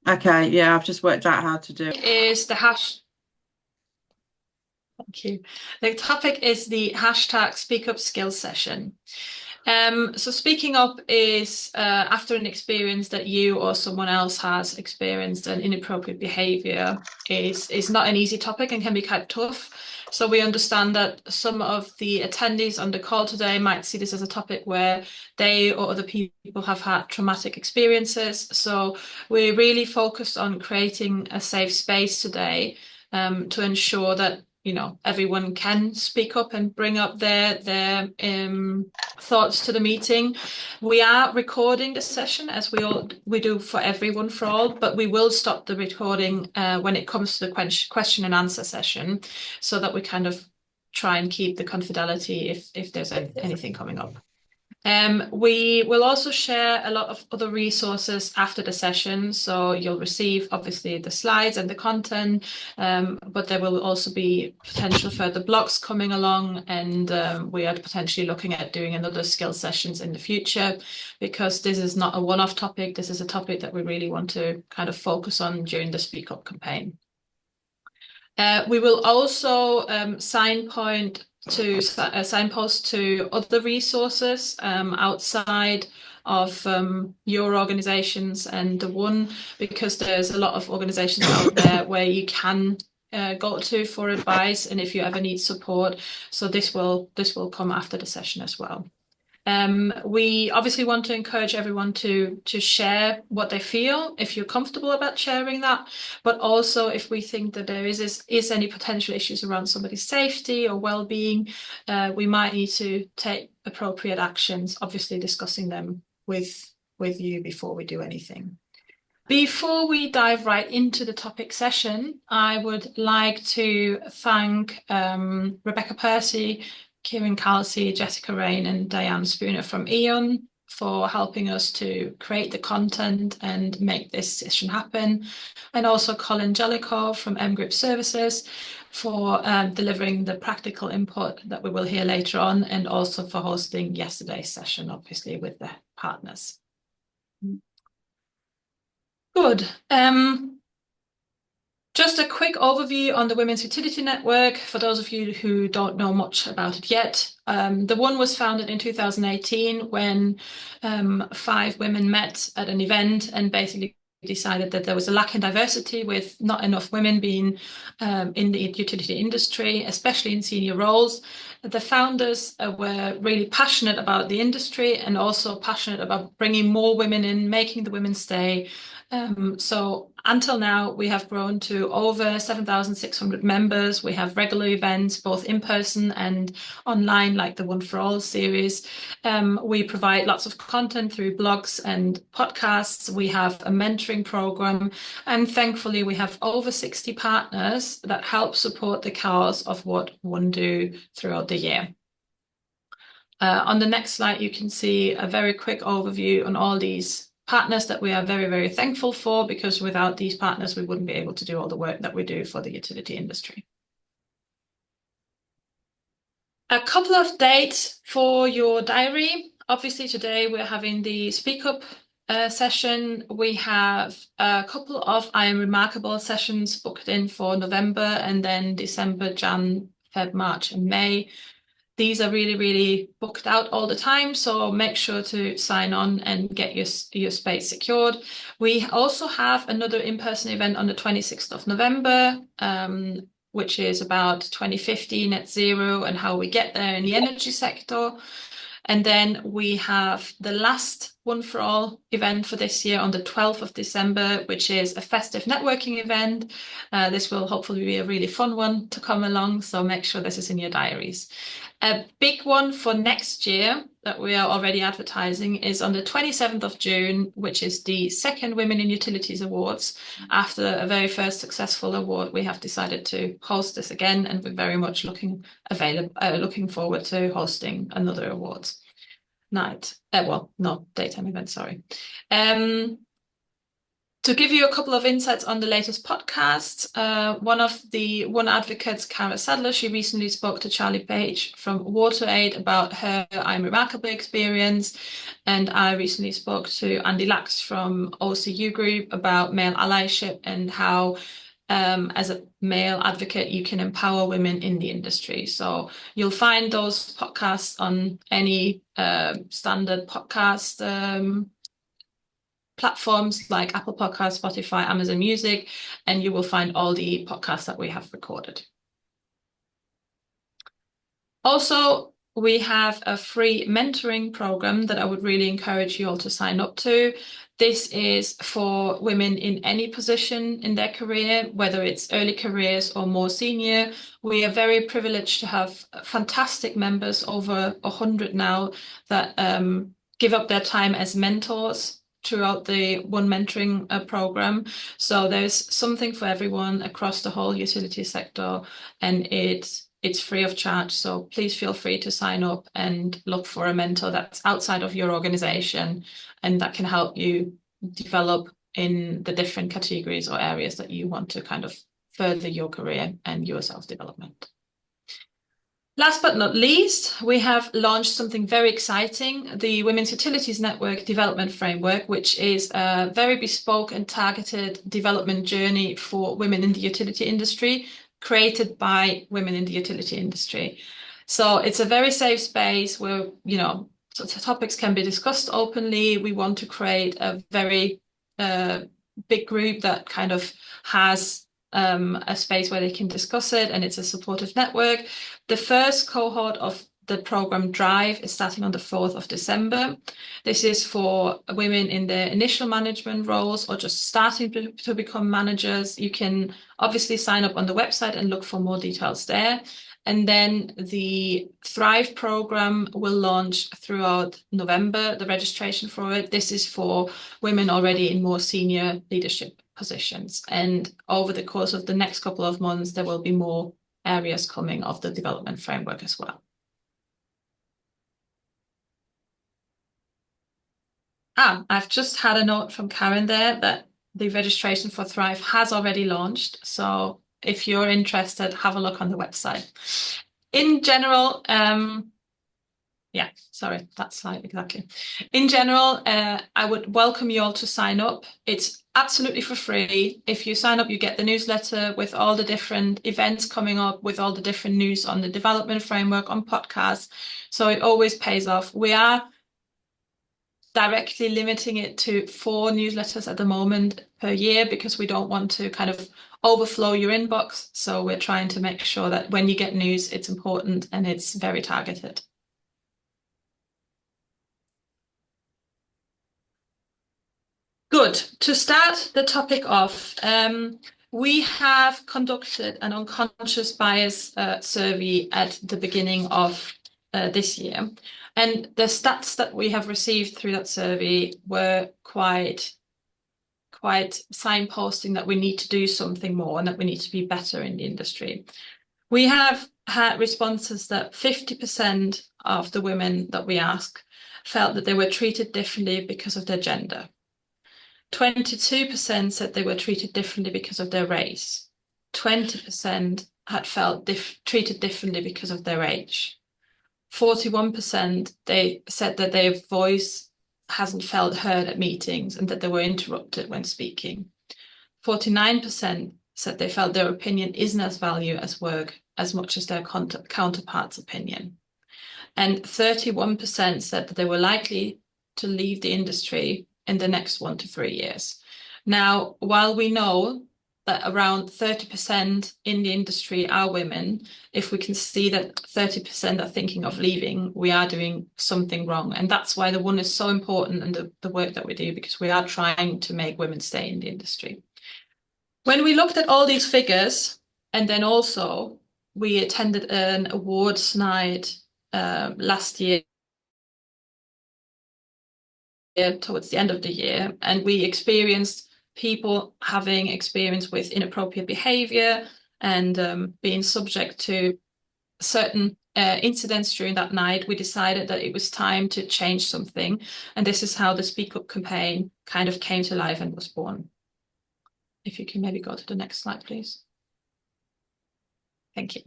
Okay, yeah, I've just worked out how to do it. Is the hash. Thank you. The topic is the hashtag Speak Up Skills session. So speaking up is after an experience that you or someone else has experienced an inappropriate behaviour is not an easy topic and can be quite tough. So we understand that some of the attendees on the call today might see this as a topic where they or other people have had traumatic experiences. So we're really focused on creating a safe space today to ensure that everyone can speak up and bring up their thoughts to the meeting. We are recording the session as we do for everyone for all, but we will stop the recording when it comes to the question and answer session, so that we kind of try and keep the confidentiality if there's anything coming up. We will also share a lot of other resources after the session. So you'll receive obviously the slides and the content, but there will also be potential further blocks coming along. And we are potentially looking at doing another skill sessions in the future, because this is not a one-off topic. This is a topic that we really want to kind of focus on during the Speak Up campaign. We will also signpost to other resources outside of your organizations and the WUN, because there's a lot of organizations out there where you can go to for advice and if you ever need support. So this will come after the session as well. We obviously want to encourage everyone to share what they feel, if you're comfortable about sharing that, but also if we think that there is any potential issues around somebody's safety or well-being, we might need to take appropriate actions, obviously discussing them with you before we do anything. Before we dive right into the topic session, I would like to thank Rebecca Percy, Kieran Kelsey, Jessica Rain, and Diane Spooner from Eon for helping us to create the content and make this session happen. And also Colin Jellicoe from M Group Services for delivering the practical input that we will hear later on, and also for hosting yesterday's session, obviously, with the partners. Good. Just a quick overview on the Women's Utility Network, for those of you who don't know much about it yet. The WUN was founded in 2018 when 5 women met at an event and basically decided that there was a lack in diversity, with not enough women being in the utility industry, especially in senior roles. The founders were really passionate about the industry and also passionate about bringing more women in, making the women stay. So until now, we have grown to over 7,600 members. We have regular events, both in person and online, like the WUN For All series. We provide lots of content through blogs and podcasts. We have a mentoring program, and thankfully, we have over 60 partners that help support the cause of what WUN do throughout the year. On the next slide, you can see a very quick overview on all these partners that we are very, very thankful for, because without these partners, we wouldn't be able to do all the work that we do for the utility industry. A couple of dates for your diary. Obviously, today we're having the Speak Up session. We have a couple of I Am Remarkable sessions booked in for November, and then December, Jan, Feb, March, and May. These are really, really booked out all the time, so make sure to sign on and get your space secured. We also have another in-person event on the 26th of November, which is about 2050 net zero and how we get there in the energy sector. And then we have the last WUN For All event for this year on the 12th of December, which is a festive networking event. This will hopefully be a really fun one to come along, so make sure this is in your diaries. A big one for next year that we are already advertising is on the 27th of June, which is the second Women in Utilities Awards. After a very first successful award, we have decided to host this again, and we're very much looking forward to hosting another awards night. Well, not daytime event, sorry. To give you a couple of insights on the latest podcasts, one of the WUN Advocates, Cara Sadler, she recently spoke to Charlie Page from WaterAid about her I'm Remarkable experience. And I recently spoke to Andy Lax from OCU Group about male allyship and how, as a male advocate, you can empower women in the industry. So you'll find those podcasts on any standard podcast platforms like Apple Podcasts, Spotify, Amazon Music, and you will find all the podcasts that we have recorded. Also, we have a free mentoring program that I would really encourage you all to sign up to. This is for women in any position in their career, whether it's early careers or more senior. We are very privileged to have fantastic members, over 100 now, that give up their time as mentors throughout the WUN mentoring program. So there's something for everyone across the whole utility sector, and it's free of charge. So please feel free to sign up and look for a mentor that's outside of your organization and that can help you develop in the different categories or areas that you want to kind of further your career and your self-development. Last but not least, we have launched something very exciting, the Women's Utilities Network Development Framework, which is a very bespoke and targeted development journey for women in the utility industry, created by women in the utility industry. So it's a very safe space where, you know, topics can be discussed openly. We want to create a very big group that kind of has a space where they can discuss it, and it's a supportive network. The first cohort of the program Drive is starting on the 4th of December. This is for women in their initial management roles or just starting to become managers. You can obviously sign up on the website and look for more details there. And then the Thrive program will launch throughout November, the registration for it. This is for women already in more senior leadership positions. And over the course of the next couple of months, there will be more areas coming of the development framework as well. I've just had a note from Karen there that the registration for Thrive has already launched. So if you're interested, have a look on the website. In general, yeah, sorry, that slide, exactly. In general, I would welcome you all to sign up. It's absolutely for free. If you sign up, you get the newsletter with all the different events coming up, with all the different news on the development framework, on podcasts. So it always pays off. We are directly limiting it to 4 newsletters at the moment per year because we don't want to kind of overflow your inbox. So we're trying to make sure that when you get news, it's important and it's very targeted. Good. To start the topic off, we have conducted an unconscious bias survey at the beginning of this year. And the stats that we have received through that survey were quite signposting that we need to do something more and that we need to be better in the industry. We have had responses that 50% of the women that we asked felt that they were treated differently because of their gender. 22% said they were treated differently because of their race. 20% had felt treated differently because of their age. 41% they said that their voice hasn't felt heard at meetings and that they were interrupted when speaking. 49% said they felt their opinion isn't as valued as work as much as their counterpart's opinion. And 31% said that they were likely to leave the industry in the next 1 to 3 years. Now, while we know that around 30% in the industry are women, if we can see that 30% are thinking of leaving, we are doing something wrong. And that's why the WUN is so important and the work that we do, because we are trying to make women stay in the industry. When we looked at all these figures, and then also we attended an awards night last year, towards the end of the year, and we experienced people having experience with inappropriate behaviour and being subject to certain incidents during that night. We decided that it was time to change something, and this is how the Speak Up campaign kind of came to life and was born. If you can maybe go to the next slide, please. Thank you.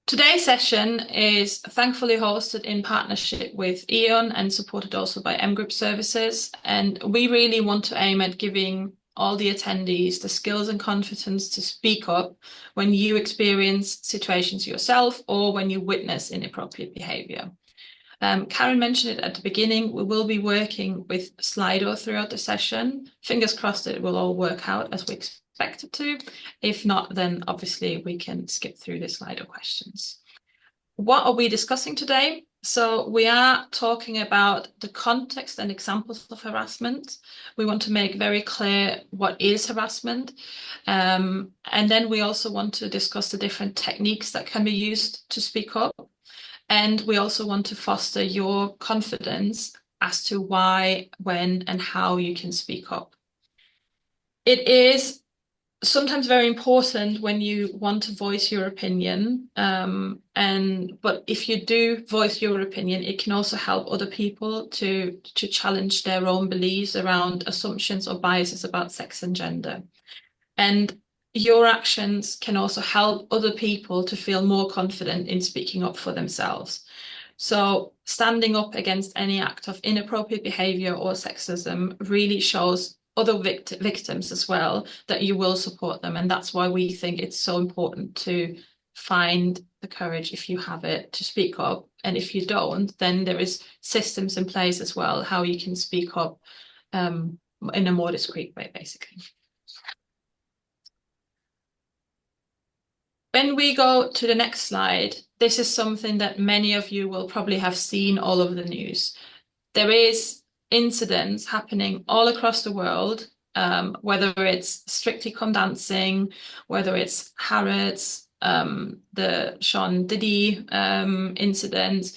Today's session is thankfully hosted in partnership with WUN and supported also by M Group Services. And we really want to aim at giving all the attendees the skills and confidence to speak up when you experience situations yourself or when you witness inappropriate behaviour. Karen mentioned it at the beginning, we will be working with Slido throughout the session. Fingers crossed that it will all work out as we expect it to. If not, then obviously we can skip through the Slido questions. What are we discussing today? So we are talking about the context and examples of harassment. We want to make very clear what is harassment. And then we also want to discuss the different techniques that can be used to speak up. And we also want to foster your confidence as to why, when, and how you can speak up. It is sometimes very important when you want to voice your opinion. But if you do voice your opinion, it can also help other people to challenge their own beliefs around assumptions or biases about sex and gender. And your actions can also help other people to feel more confident in speaking up for themselves. So standing up against any act of inappropriate behaviour or sexism really shows other victims as well that you will support them. And that's why we think it's so important to find the courage, if you have it, to speak up. And if you don't, then there is systems in place as well, how you can speak up in a more discreet way, basically. When we go to the next slide, this is something that many of you will probably have seen all over the news. There is incidents happening all across the world, whether it's Strictly Come Dancing, whether it's Harrods, the Sean Diddy incident.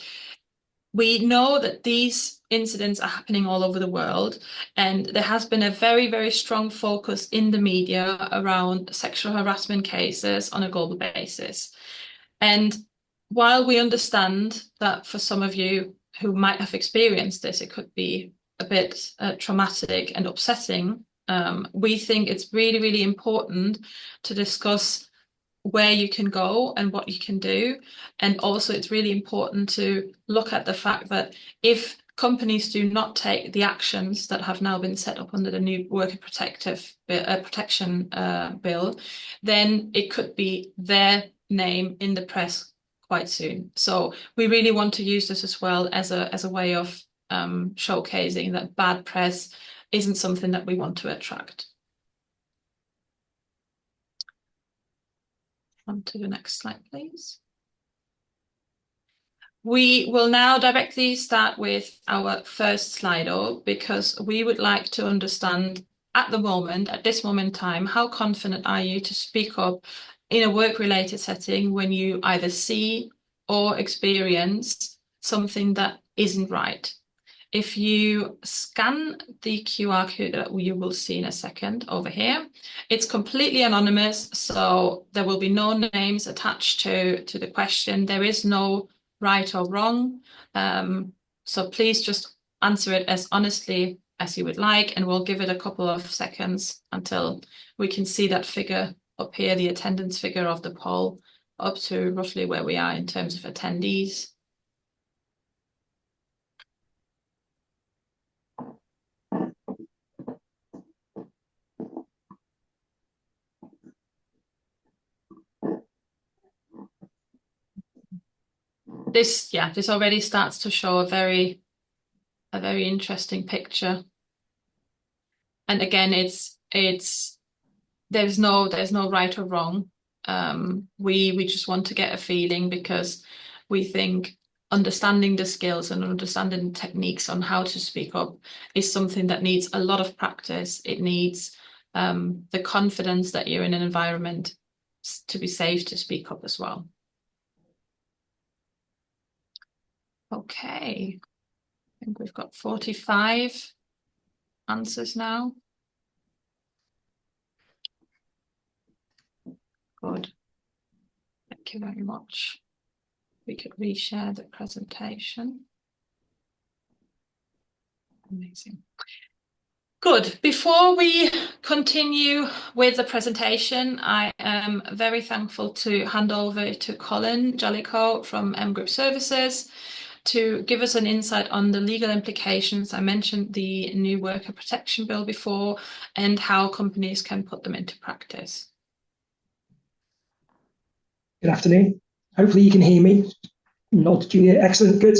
We know that these incidents are happening all over the world, and there has been a very, very strong focus in the media around sexual harassment cases on a global basis. And while we understand that for some of you who might have experienced this, it could be a bit traumatic and upsetting, we think it's really, really important to discuss where you can go and what you can do. And also it's really important to look at the fact that if companies do not take the actions that have now been set up under the new Worker Protection Bill, then it could be their name in the press quite soon. So we really want to use this as well as a way of showcasing that bad press isn't something that we want to attract. On to the next slide, please. We will now directly start with our first Slido because we would like to understand at this moment in time, how confident are you to speak up in a work-related setting when you either see or experience something that isn't right? If you scan the QR code that you will see in a second over here, it's completely anonymous, so there will be no names attached to the question. There is no right or wrong. So please just answer it as honestly as you would like, and we'll give it a couple of seconds until we can see that figure up here, the attendance figure of the poll, up to roughly where we are in terms of attendees. This already starts to show a very interesting picture. And again, there's no right or wrong. We just want to get a feeling, because we think understanding the skills and understanding techniques on how to speak up is something that needs a lot of practice. It needs the confidence that you're in an environment to be safe to speak up as well. Okay, I think we've got 45 answers now. Good. Thank you very much. We could reshare the presentation. Amazing. Good. Before we continue with the presentation, I am very thankful to hand over to Colin Jellicoe from M Group Services to give us an insight on the legal implications. I mentioned the new Worker Protection Bill before and how companies can put them into practice. Good afternoon. Hopefully you can hear me. Nod, Julia. Excellent. Good.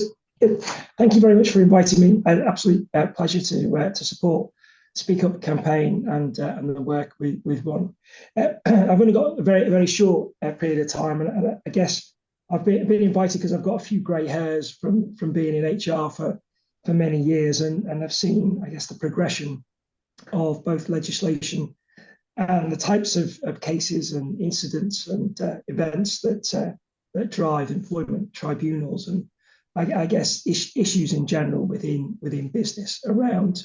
Thank you very much for inviting me. An absolute pleasure to support Speak Up campaign and the work with WUN. I've only got a very short period of time, and I guess I've been invited because I've got a few grey hairs from being in HR for many years, and I've seen, I guess, the progression of both legislation and the types of cases and incidents and events that drive employment tribunals and I guess issues in general within business around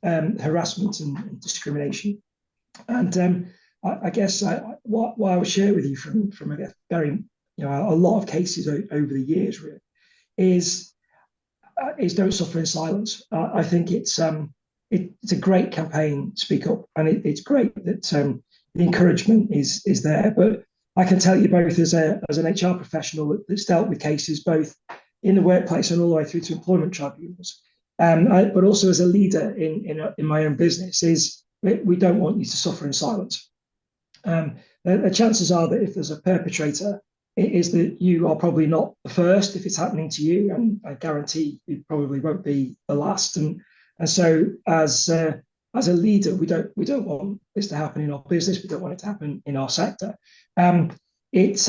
harassment and discrimination. And I guess what I would share with you from a very a lot of cases over the years really is don't suffer in silence. I think it's a great campaign, Speak Up, and it's great that the encouragement is there. But I can tell you both as an HR professional that's dealt with cases both in the workplace and all the way through to employment tribunals, but also as a leader in my own business, is we don't want you to suffer in silence. The chances are that if there's a perpetrator, it is that you are probably not the first if it's happening to you, and I guarantee you probably won't be the last. And so as a leader, we don't want this to happen in our business. We don't want it to happen in our sector. It's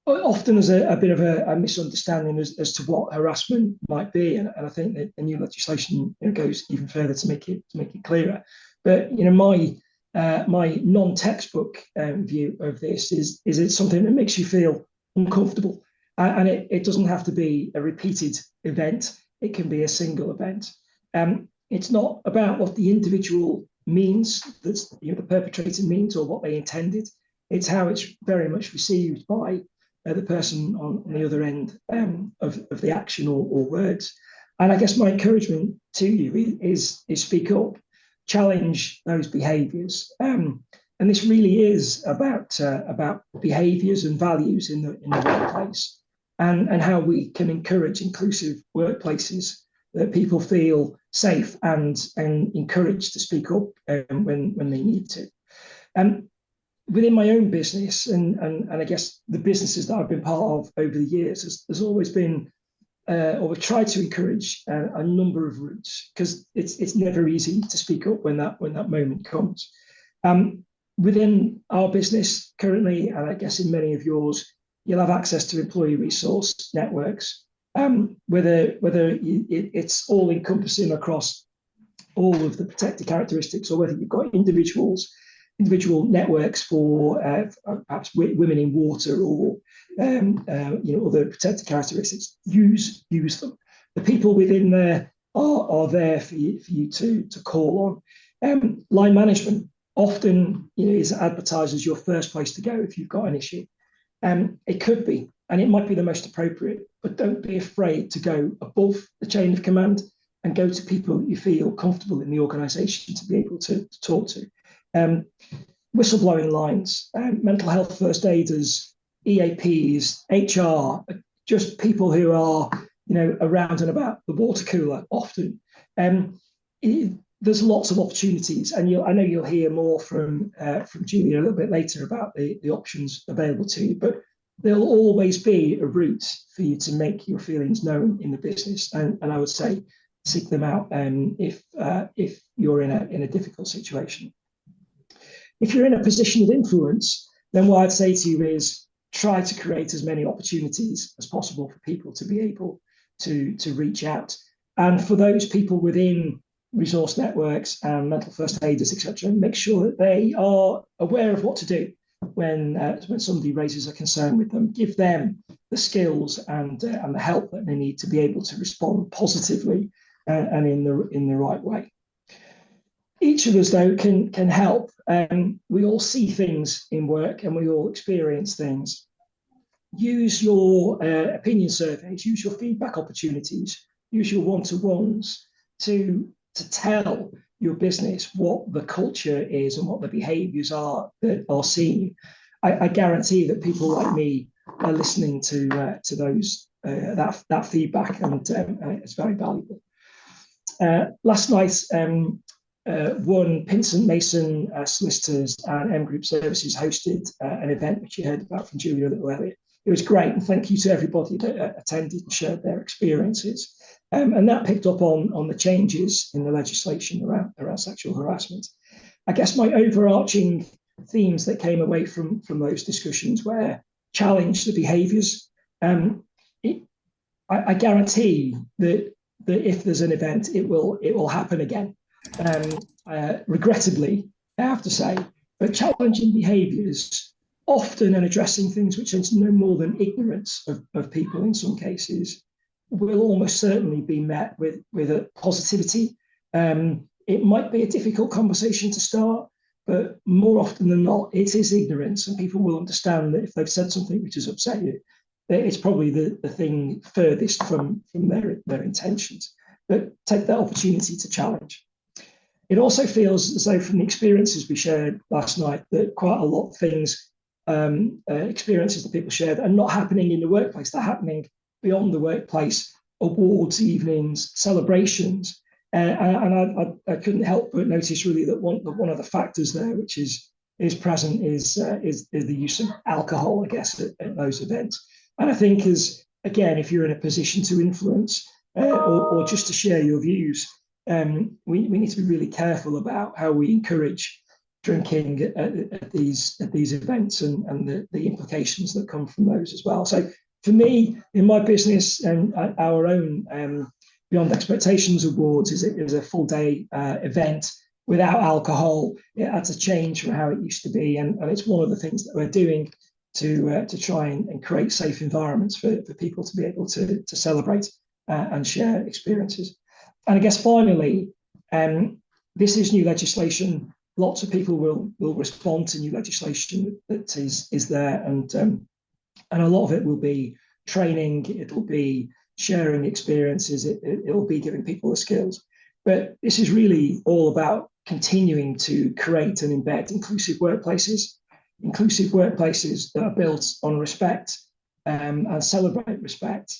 often there's a bit of a misunderstanding as to what harassment might be, and I think that the new legislation goes even further to make it clearer. But my non-textbook view of this is it's something that makes you feel uncomfortable, and it doesn't have to be a repeated event. It can be a single event. It's not about what the individual means, that's the perpetrator means, or what they intended. It's how it's very much received by the person on the other end of the action or words. And I guess my encouragement to you is speak up, challenge those behaviours. And this really is about behaviours and values in the workplace, and how we can encourage inclusive workplaces that people feel safe and encouraged to speak up when they need to. Within my own business and I guess the businesses that I've been part of over the years, there's always been, or we've tried to encourage a number of routes, because it's never easy to speak up when that moment comes. Within our business currently, and I guess in many of yours, you'll have access to employee resource networks, whether it's all encompassing across all of the protected characteristics, or whether you've got individual networks for perhaps women in water or other protected characteristics. Use them. The people within there are there for you to call on. Line management often is advertised as your first place to go if you've got an issue. It could be, and it might be the most appropriate, but don't be afraid to go above the chain of command and go to people that you feel comfortable in the organisation to be able to talk to. Whistleblowing lines, mental health first aiders, EAPs, HR, just people who are around and about the water cooler often. There's lots of opportunities, and I know you'll hear more from Julia a little bit later about the options available to you, but there'll always be a route for you to make your feelings known in the business, and I would say seek them out if you're in a difficult situation. If you're in a position of influence, then what I'd say to you is try to create as many opportunities as possible for people to be able to reach out. And for those people within resource networks and mental first aiders, etc., make sure that they are aware of what to do when somebody raises a concern with them. Give them the skills and the help that they need to be able to respond positively and in the right way. Each of us, though, can help. We all see things in work and we all experience things. Use your opinion surveys, use your feedback opportunities, use your one-to-ones to to tell your business what the culture is and what the behaviours are that are seen, I guarantee that people like me are listening to those that feedback, and it's very valuable. Last night, WUN, Pinsent Mason Solicitors and M Group Services hosted an event which you heard about from Julia a little earlier. It was great, and thank you to everybody that attended and shared their experiences. And that picked up on the changes in the legislation around sexual harassment. I guess my overarching themes that came away from those discussions were challenge the behaviours. I guarantee that if there's an event, it will happen again. Regrettably, I have to say, but challenging behaviours often and addressing things which are no more than ignorance of people in some cases will almost certainly be met with a positivity. It might be a difficult conversation to start, but more often than not, it is ignorance, and people will understand that if they've said something which has upset you, that it's probably the thing furthest from their intentions. But take that opportunity to challenge. It also feels as though from the experiences we shared last night that quite a lot of things, experiences that people shared are not happening in the workplace, they're happening beyond the workplace, awards evenings, celebrations. And I couldn't help but notice really that one of the factors there which is present is the use of alcohol, I guess, at those events. And I think again, if you're in a position to influence or just to share your views, we need to be really careful about how we encourage drinking at these events and the implications that come from those as well. So for me, in my business and our own Beyond Expectations Awards is a full day event without alcohol. It had to change from how it used to be, and it's one of the things that we're doing to try and create safe environments for people to be able to celebrate and share experiences. And I guess finally, this is new legislation. Lots of people will respond to new legislation that is there, and a lot of it will be training. It'll be sharing experiences. It'll be giving people the skills. But this is really all about continuing to create and embed inclusive workplaces that are built on respect and celebrate respect,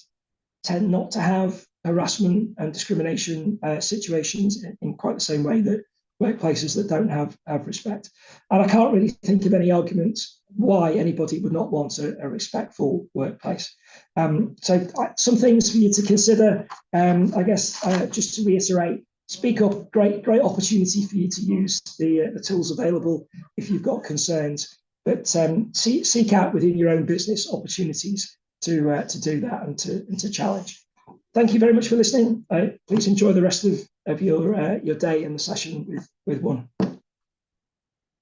tend not to have harassment and discrimination situations in quite the same way that workplaces that don't have respect. And I can't really think of any arguments why anybody would not want a respectful workplace. So some things for you to consider. I guess just to reiterate, speak up, great opportunity for you to use the tools available if you've got concerns. But seek out within your own business opportunities to do that and to challenge. Thank you very much for listening. Please enjoy the rest of your day and the session with WUN.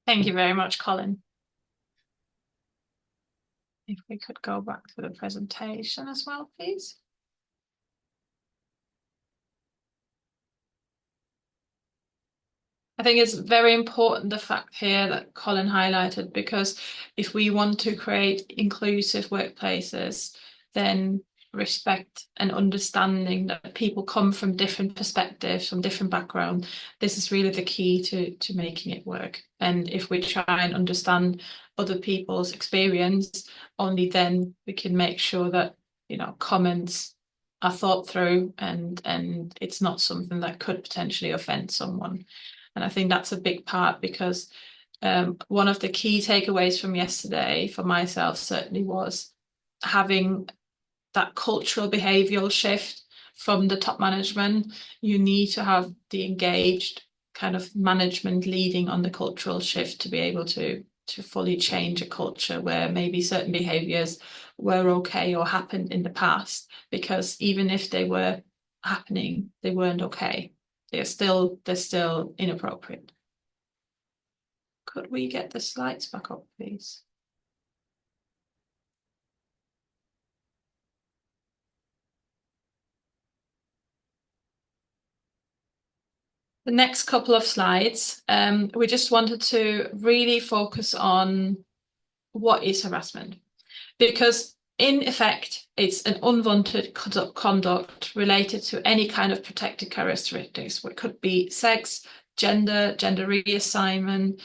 Thank you very much, Colin. If we could go back to the presentation as well, please. I think it's very important, the fact here that Colin highlighted, because if we want to create inclusive workplaces, then respect and understanding that people come from different perspectives, from different backgrounds, this is really the key to making it work. And if we try and understand other people's experience, only then we can make sure that, you know, comments are thought through and it's not something that could potentially offend someone. And I think that's a big part, because one of the key takeaways from yesterday for myself certainly was having that cultural behavioural shift from the top management. You need to have the engaged kind of management leading on the cultural shift to be able to fully change a culture where maybe certain behaviours were okay or happened in the past, because even if they were happening, they weren't okay. They're still inappropriate. Could we get the slides back up, please? The next couple of slides, we just wanted to really focus on what is harassment, because in effect, it's an unwanted conduct related to any kind of protected characteristics, which could be sex, gender reassignment,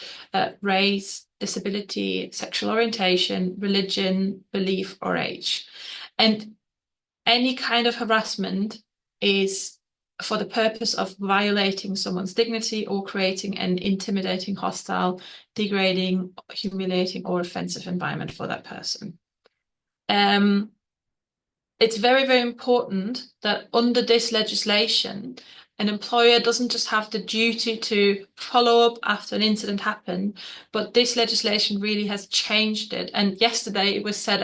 race, disability, sexual orientation, religion, belief, or age. And any kind of harassment is for the purpose of violating someone's dignity or creating an intimidating, hostile, degrading, humiliating, or offensive environment for that person. It's very, very important that under this legislation, an employer doesn't just have the duty to follow up after an incident happened, but this legislation really has changed it. And yesterday it was said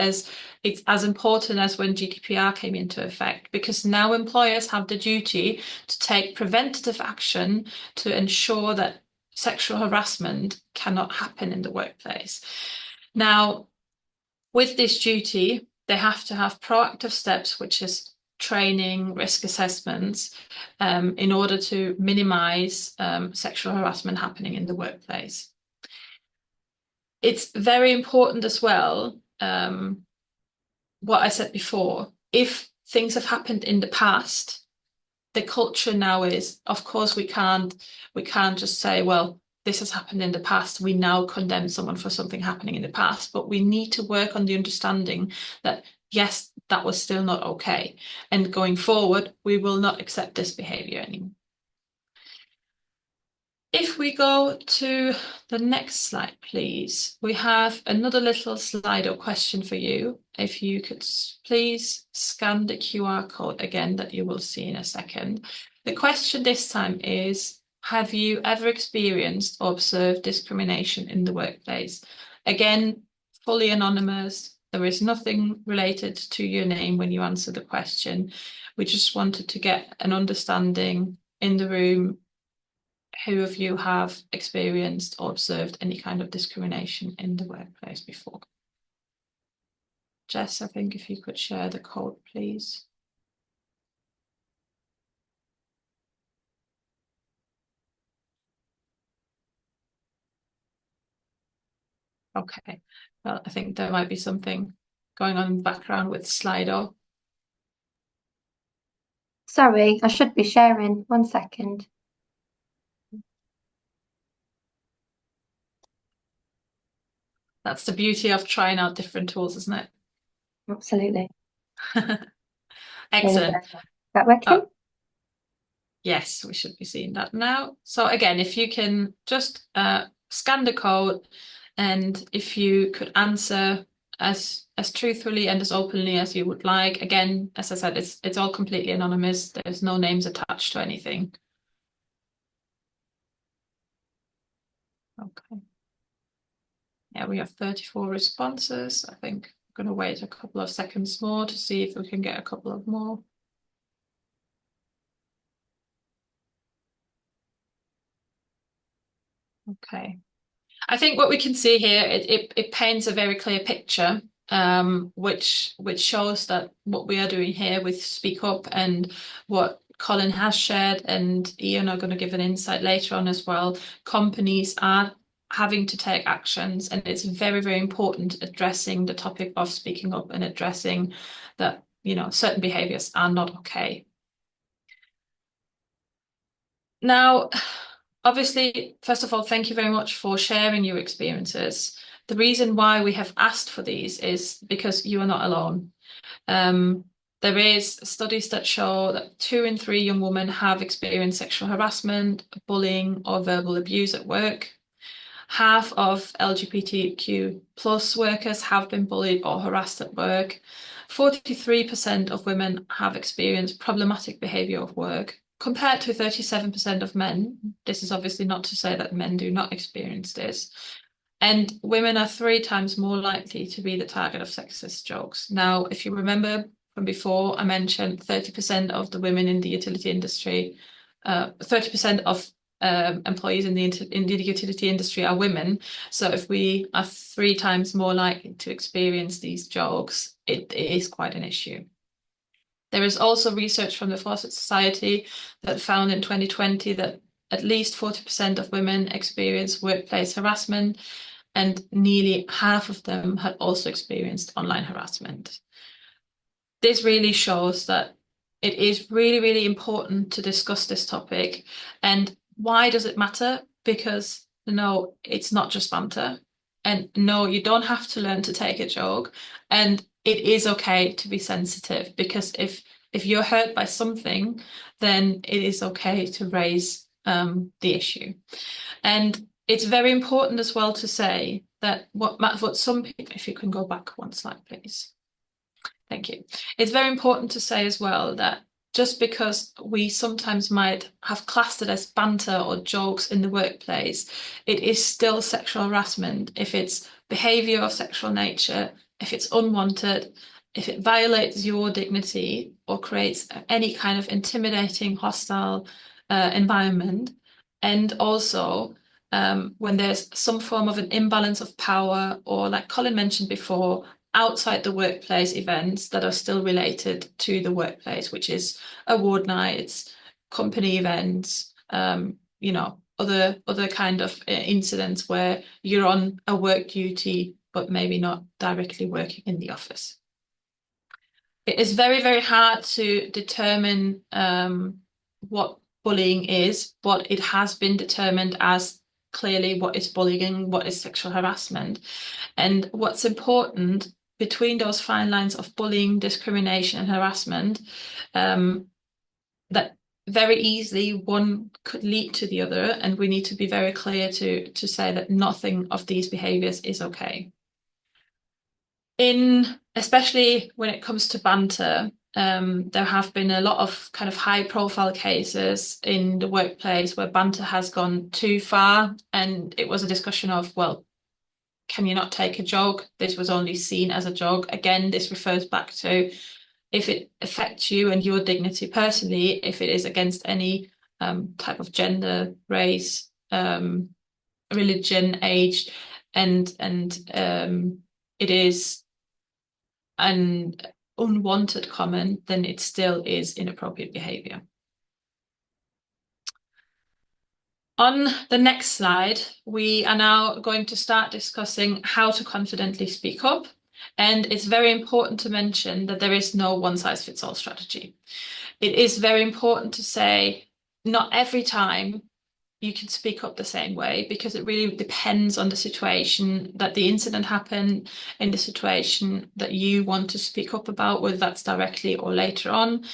it's as important as when GDPR came into effect, because now employers have the duty to take preventative action to ensure that sexual harassment cannot happen in the workplace. Now, with this duty, they have to have proactive steps, which is training, risk assessments, in order to minimize sexual harassment happening in the workplace. It's very important as well, what I said before, if things have happened in the past, the culture now is, of course, we can't just say, well, this has happened in the past, we now condemn someone for something happening in the past, but we need to work on the understanding that, yes, that was still not okay. And going forward, we will not accept this behaviour anymore. If we go to the next slide, please, we have another little Slido question for you. If you could please scan the QR code again that you will see in a second. The question this time is, have you ever experienced or observed discrimination in the workplace? Again, fully anonymous. There is nothing related to your name when you answer the question. We just wanted to get an understanding in the room. Who of you have experienced or observed any kind of discrimination in the workplace before? Jess, I think if you could share the code, please. Okay, well, I think there might be something going on in the background with Slido. Sorry, I should be sharing. 1 second. That's the beauty of trying out different tools, isn't it? Absolutely. Excellent. Is that working? Oh, yes, we should be seeing that now. So again, if you can just scan the code, and if you could answer as truthfully and as openly as you would like. Again, as I said, it's all completely anonymous. There's no names attached to anything. Okay. Yeah, we have 34 responses. I think I'm going to wait a couple of seconds more to see if we can get a couple of more. Okay. I think what we can see here, it paints a very clear picture, which shows that what we are doing here with Speak Up and what Colin has shared and Ian are going to give an insight later on as well. Companies are having to take actions, and it's very, very important addressing the topic of speaking up and addressing that, you know, certain behaviours are not okay. Now, obviously, first of all, thank you very much for sharing your experiences. The reason why we have asked for these is because you are not alone. There is studies that show that 2 in 3 young women have experienced sexual harassment, bullying, or verbal abuse at work. Half of LGBTQ+ workers have been bullied or harassed at work. 43% of women have experienced problematic behaviour at work, compared to 37% of men. This is obviously not to say that men do not experience this. And women are 3 times more likely to be the target of sexist jokes. Now, if you remember from before, I mentioned 30% of the women in the utility industry, 30% of employees in the utility industry are women. So if we are 3 times more likely to experience these jokes, it is quite an issue. There is also research from the Fawcett Society that found in 2020 that at least 40% of women experience workplace harassment, and nearly half of them had also experienced online harassment. This really shows that it is really, really important to discuss this topic. And why does it matter? Because no, it's not just banter. And no, you don't have to learn to take a joke. And it is okay to be sensitive, because if you're hurt by something, then it is okay to raise the issue. And it's very important as well to say that what some people, if you can go back one slide, please. Thank you. It's very important to say as well that just because we sometimes might have classed it as banter or jokes in the workplace, it is still sexual harassment if it's behaviour of sexual nature, if it's unwanted, if it violates your dignity or creates any kind of intimidating, hostile environment. And also when there's some form of an imbalance of power, or like Colin mentioned before, outside the workplace events that are still related to the workplace, which is award nights, company events, you know, other kind of incidents where you're on a work duty, but maybe not directly working in the office. It is very, very hard to determine what bullying is, but it has been determined as clearly what is bullying, what is sexual harassment. And what's important between those fine lines of bullying, discrimination, and harassment, that very easily one could lead to the other, and we need to be very clear to say that nothing of these behaviours is okay. Especially when it comes to banter, there have been a lot of kind of high-profile cases in the workplace where banter has gone too far, and it was a discussion of, well, can you not take a joke? This was only seen as a joke. Again, this refers back to if it affects you and your dignity personally, if it is against any type of gender, race, religion, age, and it is an unwanted comment, then it still is inappropriate behaviour. On the next slide, we are now going to start discussing how to confidently speak up. And it's very important to mention that there is no one-size-fits-all strategy. It is very important to say not every time you can speak up the same way, because it really depends on the situation that the incident happened, in the situation that you want to speak up about, whether that's directly or later on.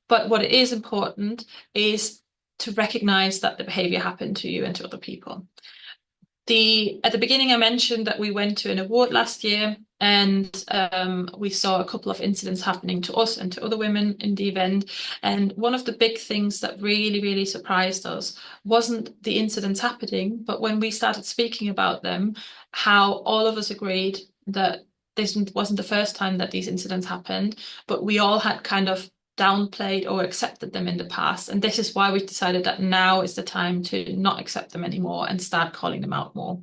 But what is important is to recognise that the behaviour happened to you and to other people. At the beginning, I mentioned that we went to an award last year, and we saw a couple of incidents happening to us and to other women in the event. And one of the big things that really, really surprised us wasn't the incidents happening, but when we started speaking about them, how all of us agreed that this wasn't the first time that these incidents happened, but we all had kind of downplayed or accepted them in the past. And this is why we've decided that now is the time to not accept them anymore and start calling them out more.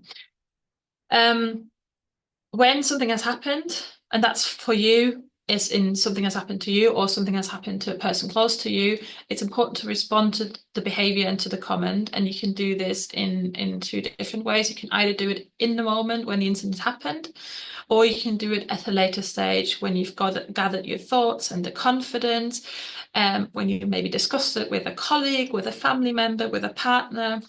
When something has happened, and that's for you, is in something has happened to you or something has happened to a person close to you, it's important to respond to the behaviour and to the comment. And you can do this in two different ways. You can either do it in the moment when the incident happened, or you can do it at a later stage when you've gathered your thoughts and the confidence, when you maybe discussed it with a colleague, with a family member, with a partner.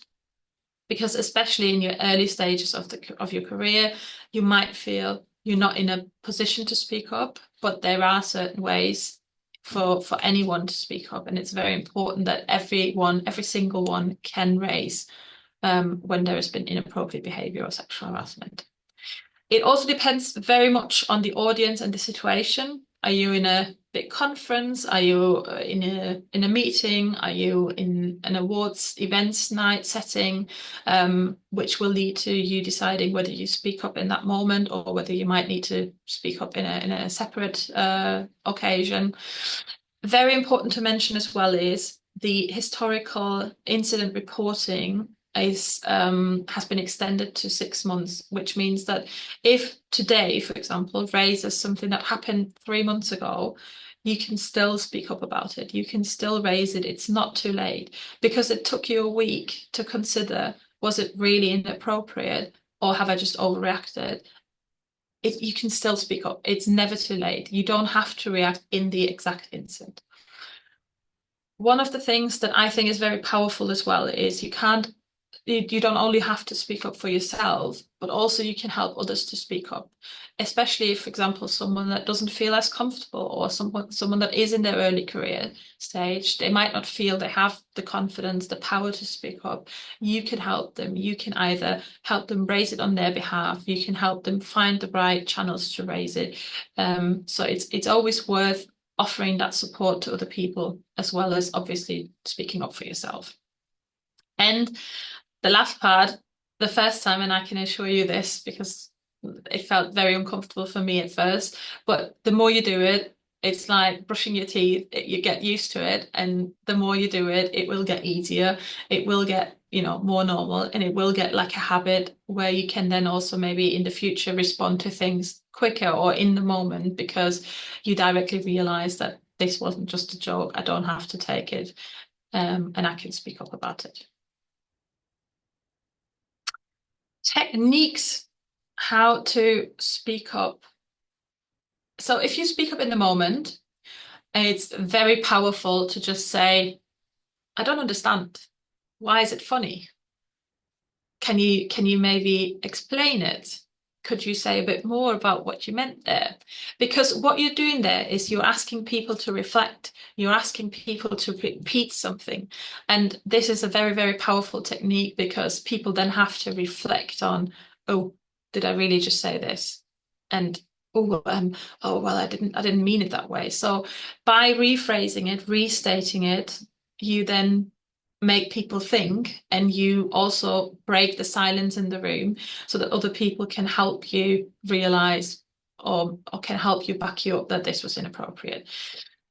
Because especially in your early stages of your career, you might feel you're not in a position to speak up, but there are certain ways for anyone to speak up. And it's very important that every single one can raise when there has been inappropriate behaviour or sexual harassment. It also depends very much on the audience and the situation. Are you in a big conference? Are you in a meeting? Are you in an awards events night setting, which will lead to you deciding whether you speak up in that moment or whether you might need to speak up in a separate occasion. Very important to mention as well is the historical incident reporting has been extended to 6 months, which means that if today, for example, raises something that happened 3 months ago, you can still speak up about it. You can still raise it. It's not too late, because it took you a week to consider, was it really inappropriate? or have I just overreacted? You can still speak up. It's never too late. You don't have to react in the exact instant. One of the things that I think is very powerful as well is you don't only have to speak up for yourself, but also you can help others to speak up, especially if, for example, someone that doesn't feel as comfortable, or someone that is in their early career stage, they might not feel they have the confidence, the power to speak up. You can help them. You can either help them raise it on their behalf. You can help them find the right channels to raise it. So it's always worth offering that support to other people, as well as obviously speaking up for yourself. And the last part, the first time, and I can assure you this because it felt very uncomfortable for me at first, but the more you do it, it's like brushing your teeth. You get used to it, and the more you do it, it will get easier. It will get, more normal, and it will get like a habit where you can then also maybe in the future respond to things quicker or in the moment, because you directly realize that this wasn't just a joke. I don't have to take it, and I can speak up about it. Techniques, how to speak up. So if you speak up in the moment, it's very powerful to just say, I don't understand. Why is it funny? Can you maybe explain it? Could you say a bit more about what you meant there? Because what you're doing there is you're asking people to reflect. You're asking people to repeat something. And this is a very, very powerful technique, because people then have to reflect on, oh, did I really just say this? And oh, well, I didn't mean it that way. So by rephrasing it, restating it, you then make people think, and you also break the silence in the room so that other people can help you realize, or can help you back you up that this was inappropriate.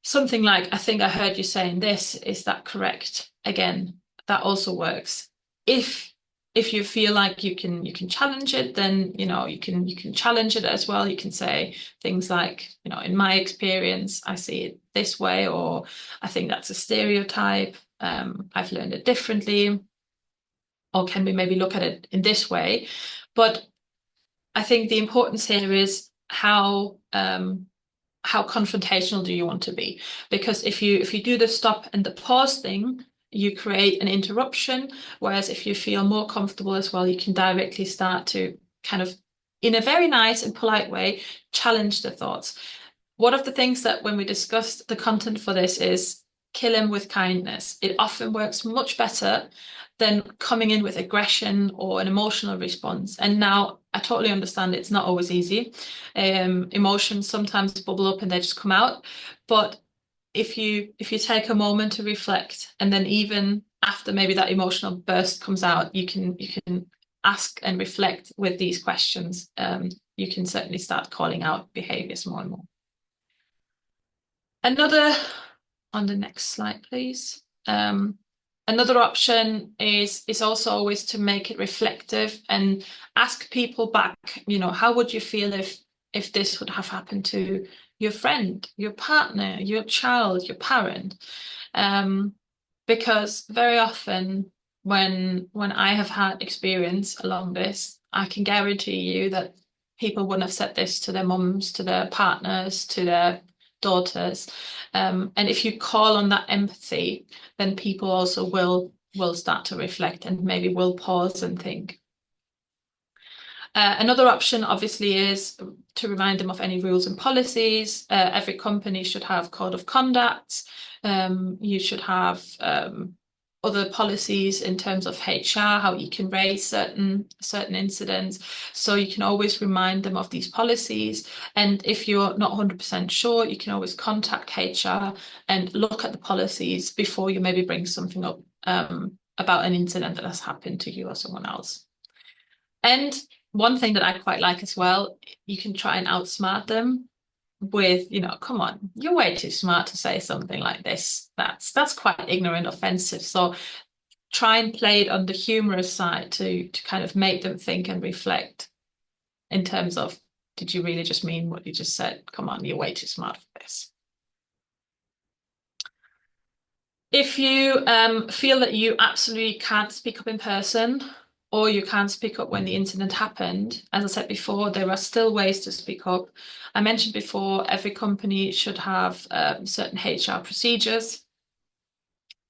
Something like, I think I heard you saying this, is that correct? Again, that also works. If you feel like you can challenge it, then you can challenge it as well. You can say things like, in my experience, I see it this way, or I think that's a stereotype. I've learned it differently, or can we maybe look at it in this way? But I think the importance here is how confrontational do you want to be? Because if you do the stop and the pause thing, you create an interruption. Whereas if you feel more comfortable as well, you can directly start to kind of, in a very nice and polite way, challenge the thoughts. One of the things that when we discussed the content for this is kill him with kindness. It often works much better than coming in with aggression or an emotional response. And now I totally understand it's not always easy. Emotions sometimes bubble up and they just come out. But if you take a moment to reflect, and then even after maybe that emotional burst comes out, you can ask and reflect with these questions. You can certainly start calling out behaviours more and more. Another, on the next slide, please. Another option is also always to make it reflective and ask people back, how would you feel if this would have happened to your friend, your partner, your child, your parent? Because very often when I have had experience along this, I can guarantee you that people wouldn't have said this to their mums, to their partners, to their daughters. And if you call on that empathy, then people also will start to reflect and maybe will pause and think. Another option obviously is to remind them of any rules and policies. Every company should have code of conduct. You should have other policies in terms of HR, how you can raise certain incidents. So you can always remind them of these policies. And if you're not 100% sure, you can always contact HR and look at the policies before you maybe bring something up about an incident that has happened to you or someone else. And one thing that I quite like as well, you can try and outsmart them with, come on, you're way too smart to say something like this. That's quite ignorant, offensive. So try and play it on the humorous side to kind of make them think and reflect in terms of, did you really just mean what you just said? Come on, you're way too smart for this. If you feel that you absolutely can't speak up in person, or you can't speak up when the incident happened. As I said before, there are still ways to speak up. I mentioned before, every company should have certain HR procedures.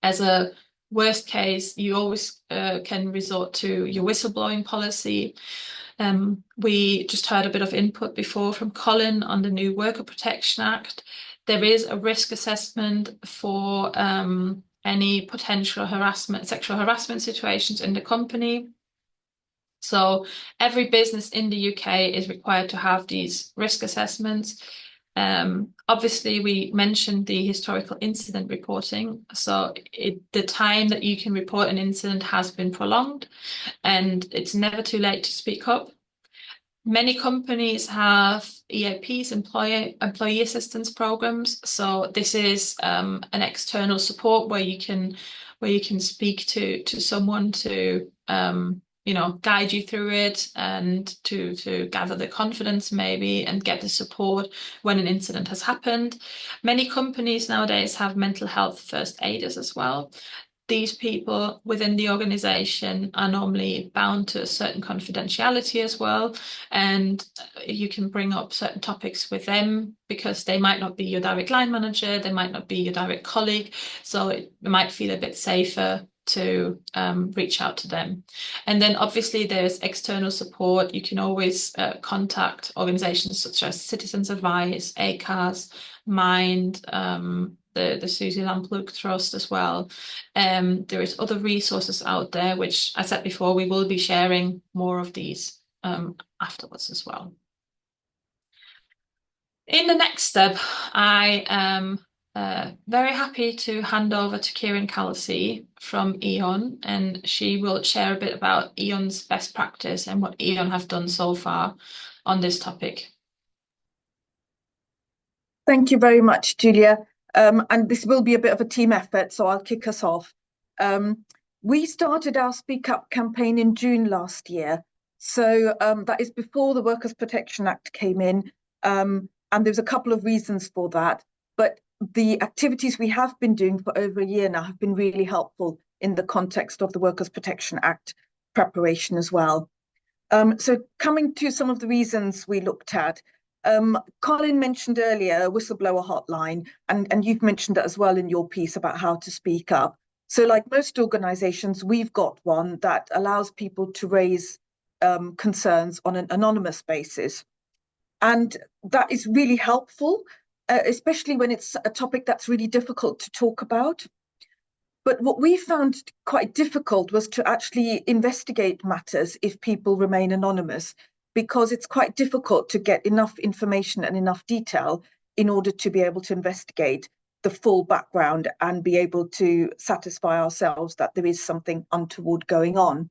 As a worst case, you always can resort to your whistleblowing policy. We just heard a bit of input before from Colin on the new Worker Protection Act. There is a risk assessment for any potential harassment, sexual harassment situations in the company. So every business in the UK is required to have these risk assessments. Obviously, we mentioned the historical incident reporting. So the time that you can report an incident has been prolonged, and it's never too late to speak up. Many companies have EAPs, employee assistance programs. So this is an external support where you can speak to someone to guide you through it and to gather the confidence maybe and get the support when an incident has happened. Many companies nowadays have mental health first aiders as well. These people within the organization are normally bound to a certain confidentiality as well, and you can bring up certain topics with them because they might not be your direct line manager, they might not be your direct colleague, so it might feel a bit safer to reach out to them. And then obviously there's external support. You can always contact organizations such as Citizens Advice, ACAS, Mind, the Susie Lamplugh Trust as well. There is other resources out there, which I said before, we will be sharing more of these afterwards as well. In the next step, I am very happy to hand over to Kieran Callissy from E.ON, and she will share a bit about E.ON's best practice and what E.ON have done so far on this topic. Thank you very much, Julia. And this will be a bit of a team effort, so I'll kick us off. We started our Speak Up campaign in June last year. So that is before the Workers' Protection Act came in. And there's a couple of reasons for that. But the activities we have been doing for over a year now have been really helpful in the context of the Workers' Protection Act preparation as well. So coming to some of the reasons we looked at, Colin mentioned earlier whistleblower hotline, and you've mentioned that as well in your piece about how to speak up. So like most organizations, we've got one that allows people to raise concerns on an anonymous basis. And that is really helpful, especially when it's a topic that's really difficult to talk about. But what we found quite difficult was to actually investigate matters if people remain anonymous, because it's quite difficult to get enough information and enough detail in order to be able to investigate the full background and be able to satisfy ourselves that there is something untoward going on.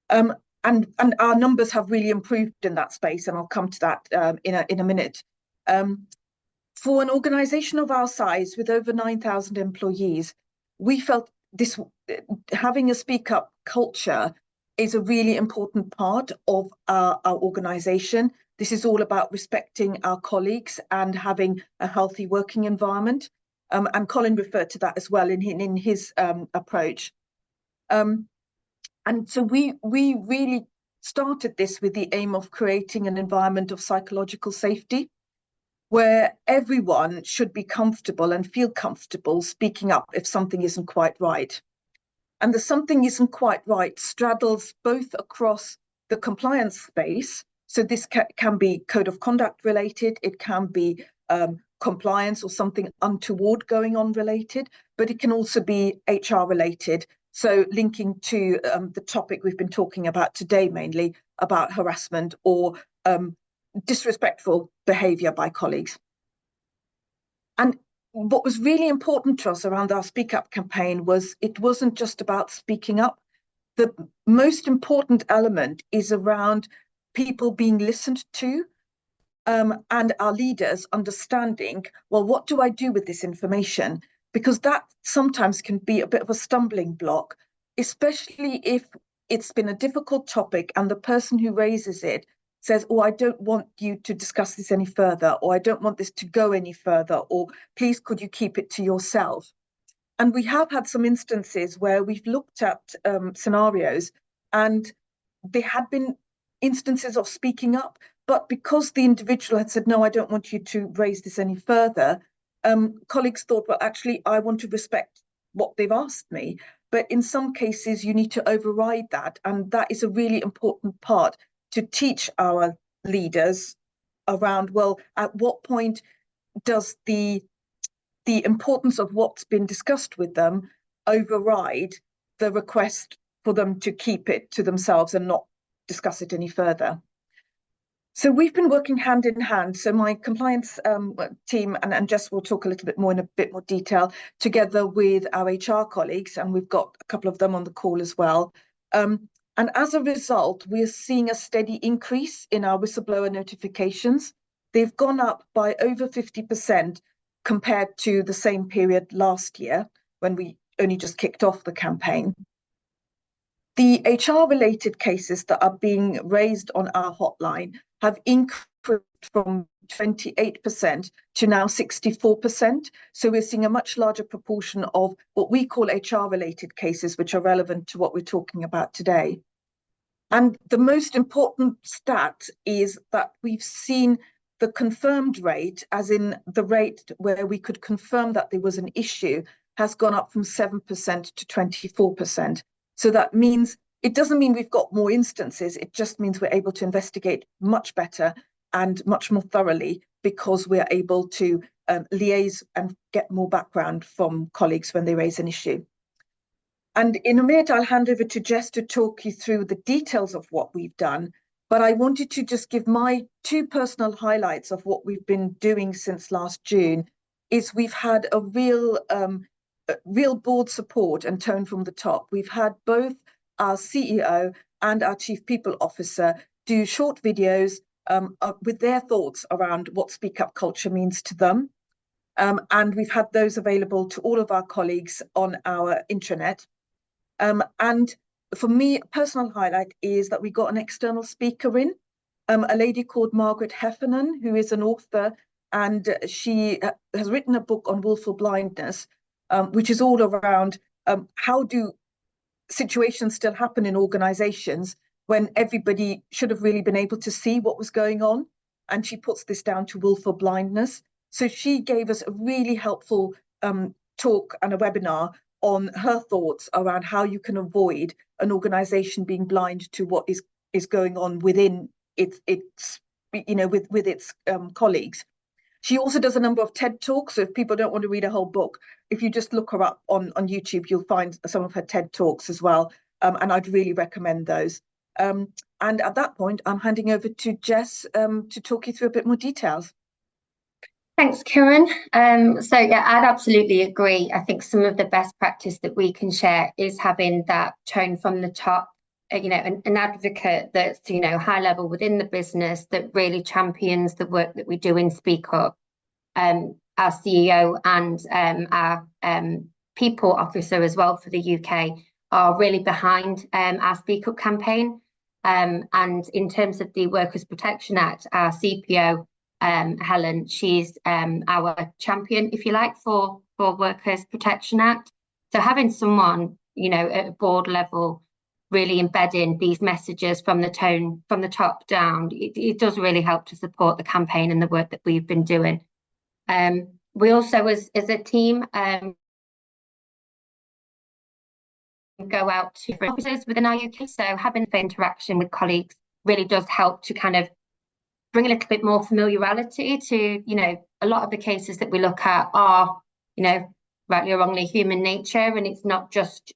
And our numbers have really improved in that space, and I'll come to that in a minute. For an organisation of our size with over 9,000 employees, we felt this having a speak up culture is a really important part of our organisation. This is all about respecting our colleagues and having a healthy working environment. And Colin referred to that as well in his approach. And so we really started this with the aim of creating an environment of psychological safety, where everyone should be comfortable and feel comfortable speaking up if something isn't quite right. And the something isn't quite right straddles both across the compliance space. So this can be code of conduct related, it can be compliance or something untoward going on related, but it can also be HR related. So linking to the topic we've been talking about today, mainly about harassment or disrespectful behaviour by colleagues. And what was really important to us around our Speak Up campaign was it wasn't just about speaking up. The most important element is around people being listened to and our leaders understanding, well, what do I do with this information? Because that sometimes can be a bit of a stumbling block, especially if it's been a difficult topic and the person who raises it says, oh, I don't want you to discuss this any further, or I don't want this to go any further, or please could you keep it to yourself? And we have had some instances where we've looked at scenarios and there had been instances of speaking up, but because the individual had said, no, I don't want you to raise this any further, colleagues thought, well, actually, I want to respect what they've asked me. But in some cases, you need to override that. And that is a really important part to teach our leaders around, well, at what point does the importance of what's been discussed with them override the request for them to keep it to themselves and not discuss it any further. So we've been working hand in hand. So my compliance team, and Jess will talk a little bit more in a bit more detail, together with our HR colleagues, and we've got a couple of them on the call as well. And as a result, we're seeing a steady increase in our whistleblower notifications. They've gone up by over 50% compared to the same period last year, when we only just kicked off the campaign. The HR-related cases that are being raised on our hotline have increased from 28% to now 64%. So we're seeing a much larger proportion of what we call HR-related cases, which are relevant to what we're talking about today. And the most important stat is that we've seen the confirmed rate, as in the rate where we could confirm that there was an issue, has gone up from 7% to 24%. So that means, it doesn't mean we've got more instances, it just means we're able to investigate much better and much more thoroughly, because we're able to liaise and get more background from colleagues when they raise an issue. And in a minute, I'll hand over to Jess to talk you through the details of what we've done. But I wanted to just give my two personal highlights of what we've been doing since last June. Is we've had a real board support and tone from the top. We've had both our CEO and our Chief People Officer do short videos with their thoughts around what Speak Up culture means to them. And we've had those available to all of our colleagues on our intranet. And for me, a personal highlight is that we got an external speaker in, a lady called Margaret Heffernan, who is an author, and she has written a book on willful blindness, which is all around how do situations still happen in organizations when everybody should have really been able to see what was going on. And she puts this down to willful blindness. So she gave us a really helpful talk and a webinar on her thoughts around how you can avoid an organization being blind to what is going on within its with its colleagues. She also does a number of TED Talks. So if people don't want to read a whole book, if you just look her up on YouTube, you'll find some of her TED Talks as well. And I'd really recommend those. And at that point, I'm handing over to Jess to talk you through a bit more details. Thanks, Kieran. So yeah, I'd absolutely agree. I think some of the best practice that we can share is having that tone from the top, an advocate that's, high level within the business that really champions the work that we do in Speak Up. Our CEO and our People Officer as well for the UK are really behind our Speak Up campaign. And in terms of the Workers' Protection Act, our CPO, Helen, she's our champion, if you like, for Workers' Protection Act. So having someone, at a board level really embedding these messages from the top down, it does really help to support the campaign and the work that we've been doing. We also, as a team, go out to offices within our UK. So having the interaction with colleagues really does help to kind of bring a little bit more familiarity to, a lot of the cases that we look at are, rightly or wrongly, human nature, and it's not just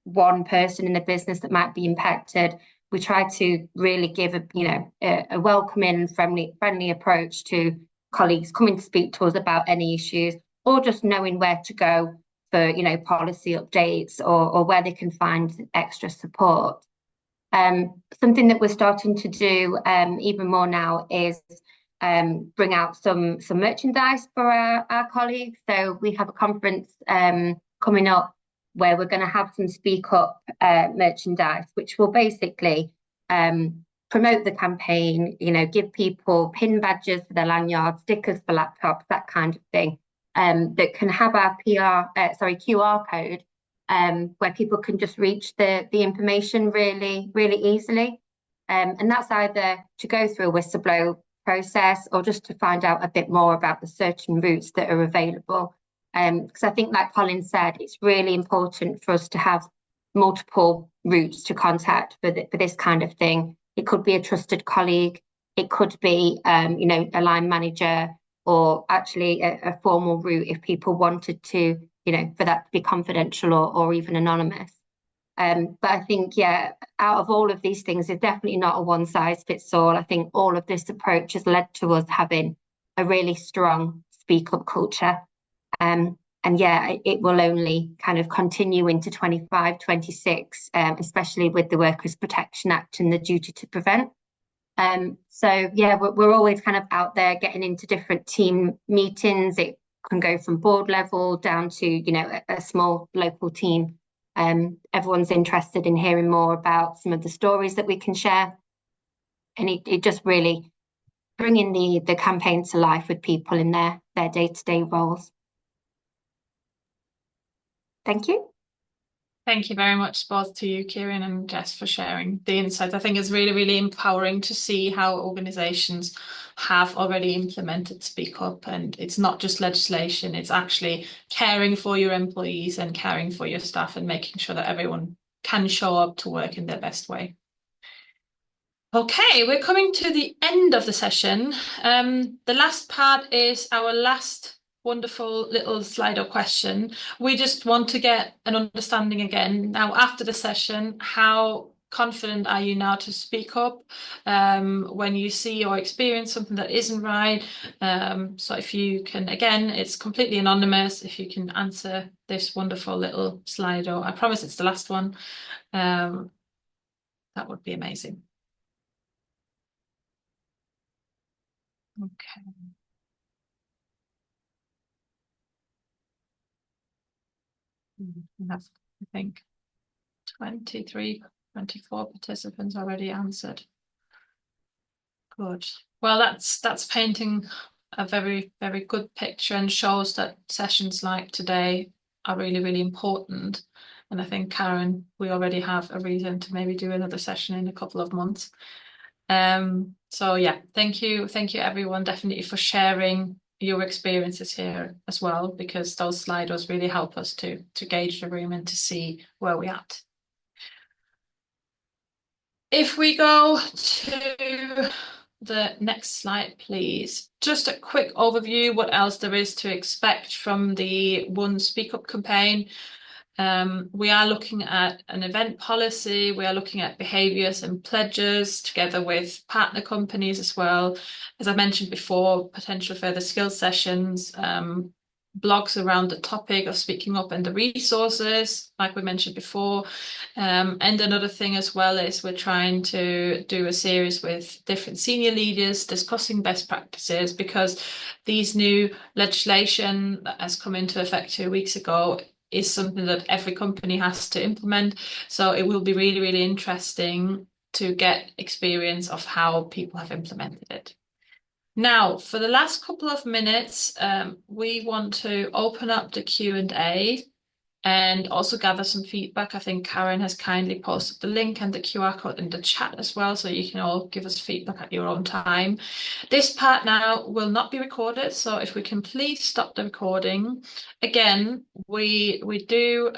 one person in the business that might be impacted. We try to really give a welcoming, friendly approach to colleagues coming to speak to us about any issues, or just knowing where to go for, policy updates or where they can find extra support. Something that we're starting to do even more now is bring out some merchandise for our colleagues. So we have a conference coming up where we're going to have some Speak Up merchandise, which will basically promote the campaign, give people pin badges for their lanyards, stickers for laptops, that kind of thing, that can have our QR code where people can just reach the information really, really easily. And that's either to go through a whistleblower process or just to find out a bit more about the certain routes that are available. Because I think, like Colin said, it's really important for us to have multiple routes to contact for this kind of thing. It could be a trusted colleague, it could be, you know, a line manager, or actually a formal route if people wanted to, you know, for that to be confidential or even anonymous. But I think, yeah, out of all of these things, it's definitely not a one size fits all. I think all of this approach has led to us having a really strong speak up culture. And yeah, it will only kind of continue into 25, 26, especially with the Workers' Protection Act and the duty to prevent. So yeah, we're always kind of out there getting into different team meetings. It can go from board level down to, you know, a small local team. Everyone's interested in hearing more about some of the stories that we can share. And it just really bringing the campaign to life with people in their day-to-day roles. Thank you. Thank you very much both to you, Kieran and Jess, for sharing the insights. I think it's really, really empowering to see how organisations have already implemented Speak Up, and it's not just legislation, it's actually caring for your employees and caring for your staff and making sure that everyone can show up to work in their best way. Okay, we're coming to the end of the session. The last part is our last wonderful little Slido question. We just want to get an understanding again now after the session. How confident are you now to speak up when you see or experience something that isn't right? So if you can, again, it's completely anonymous. If you can answer this wonderful little Slido, I promise it's the last one. That would be amazing. Okay. We have, I think, 23, 24 participants already answered. Good. Well, that's painting a very, very good picture and shows that sessions like today are really, really important. And I think, Karen, we already have a reason to maybe do another session in a couple of months. So yeah, thank you everyone definitely for sharing your experiences here as well, because those Slidos really help us to gauge the room and to see where we're at. If we go to the next slide, please. Just a quick overview what else there is to expect from the WUN Speak Up campaign. We are looking at an event policy, we are looking at behaviours and pledges together with partner companies as well. As I mentioned before, potential further skills sessions, blogs around the topic of speaking up and the resources, like we mentioned before. And another thing as well is we're trying to do a series with different senior leaders discussing best practices, because these new legislation that has come into effect 2 weeks ago is something that every company has to implement. So it will be really, really interesting to get experience of how people have implemented it. Now, for the last couple of minutes, we want to open up the Q&A and also gather some feedback. I think Karen has kindly posted the link and the QR code in the chat as well, so you can all give us feedback at your own time. This part now will not be recorded, so if we can please stop the recording. Again, we do